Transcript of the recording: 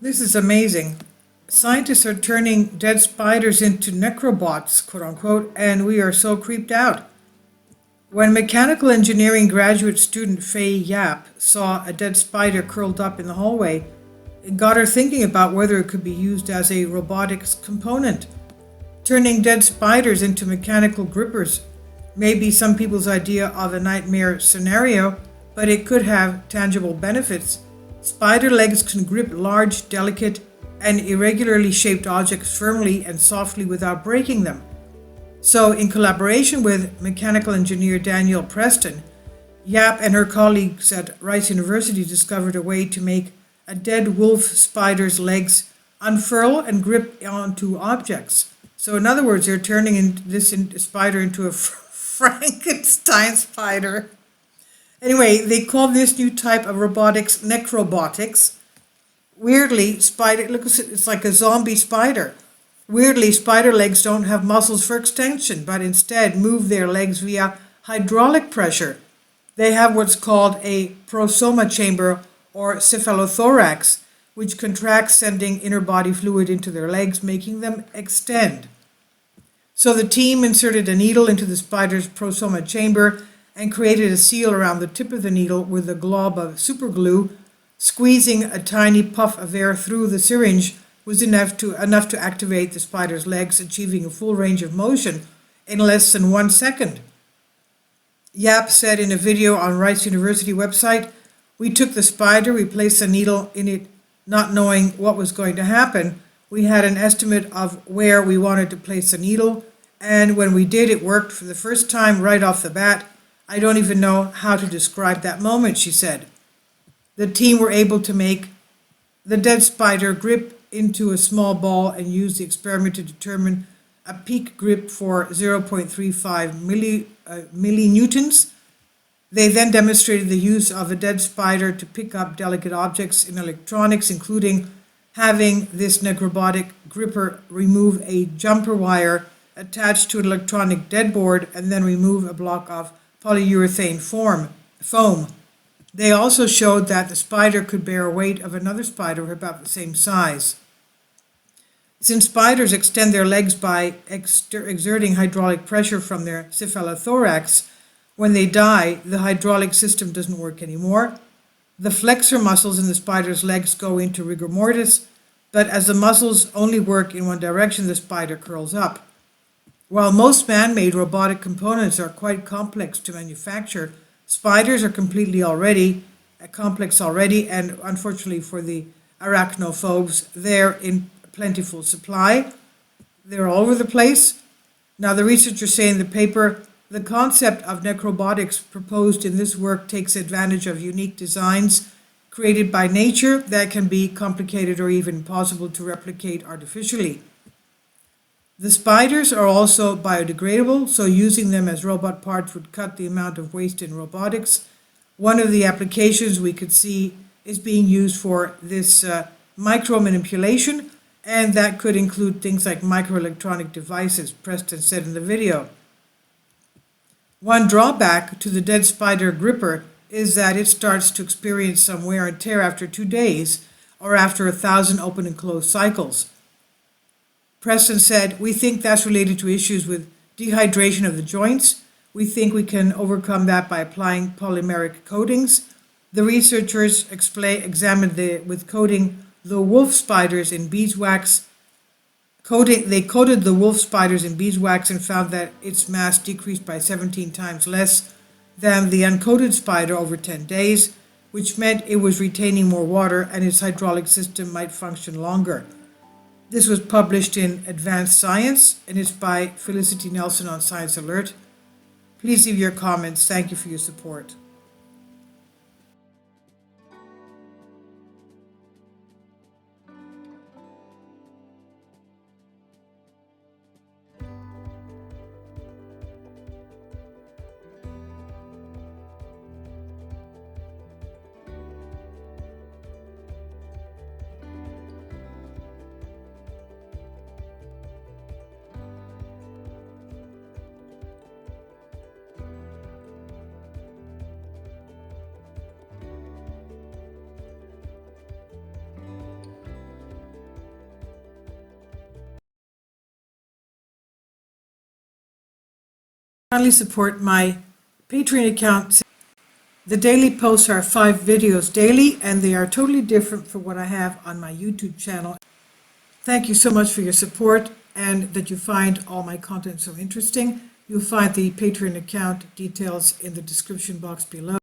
This is amazing. Scientists are turning dead spiders into necrobots, quote unquote, and we are so creeped out. When mechanical engineering graduate student Faye Yap saw a dead spider curled up in the hallway, it got her thinking about whether it could be used as a robotics component. Turning dead spiders into mechanical grippers may be some people's idea of a nightmare scenario, but it could have tangible benefits. Spider legs can grip large, delicate, and irregularly shaped objects firmly and softly without breaking them. So, in collaboration with mechanical engineer Daniel Preston, Yap and her colleagues at Rice University discovered a way to make a dead wolf spider's legs unfurl and grip onto objects. So, in other words, they're turning this spider into a Frankenstein spider. Anyway, they call this new type of robotics necrobotics. Weirdly, look, it's like a zombie spider. Weirdly, spider legs don't have muscles for extension, but instead move their legs via hydraulic pressure. They have what's called a prosoma chamber or cephalothorax, which contracts, sending inner body fluid into their legs, making them extend. So the team inserted a needle into the spider's prosoma chamber and created a seal around the tip of the needle with a glob of superglue. Squeezing a tiny puff of air through the syringe was enough to activate the spider's legs, achieving a full range of motion in less than 1 second. Yap said in a video on Rice University website, "We took the spider, we placed a needle in it, not knowing what was going to happen. We had an estimate of where we wanted to place the needle, and when we did, it worked for the first time right off the bat. I don't even know how to describe that moment," she said. The team were able to make the dead spider grip into a small ball and use the experiment to determine a peak grip for 0.35 millinewtons. They then demonstrated the use of a dead spider to pick up delicate objects in electronics, including having this necrobotic gripper remove a jumper wire attached to an electronic deadboard and then remove a block of polyurethane foam. They also showed that the spider could bear a weight of another spider of about the same size. Since spiders extend their legs by exerting hydraulic pressure from their cephalothorax, when they die, the hydraulic system doesn't work anymore. The flexor muscles in the spider's legs go into rigor mortis, but as the muscles only work in one direction, the spider curls up. While most man-made robotic components are quite complex to manufacture, spiders are complex already, and unfortunately for the arachnophobes, they're in plentiful supply. They're all over the place. Now, the researchers say in the paper, the concept of necrobotics proposed in this work takes advantage of unique designs created by nature that can be complicated or even impossible to replicate artificially. The spiders are also biodegradable, so using them as robot parts would cut the amount of waste in robotics. One of the applications we could see is being used for this micro manipulation, and that could include things like microelectronic devices, Preston said in the video. One drawback to the dead spider gripper is that it starts to experience some wear and tear after 2 days or after 1,000 open and closed cycles. Preston said, "We think that's related to issues with dehydration of the joints. We think we can overcome that by applying polymeric coatings." The researchers examined with coating the wolf spiders in beeswax. They coated the wolf spiders in beeswax and found that its mass decreased by 17 times less than the uncoated spider over 10 days, which meant it was retaining more water and its hydraulic system might function longer. This was published in Advanced Science, and it's by Felicity Nelson on Science Alert. Please leave your comments. Thank you for your support. Kindly support my Patreon account. The daily posts are 5 videos daily, and they are totally different from what I have on my YouTube channel. Thank you so much for your support and that you find all my content so interesting. You'll find the Patreon account details in the description box below.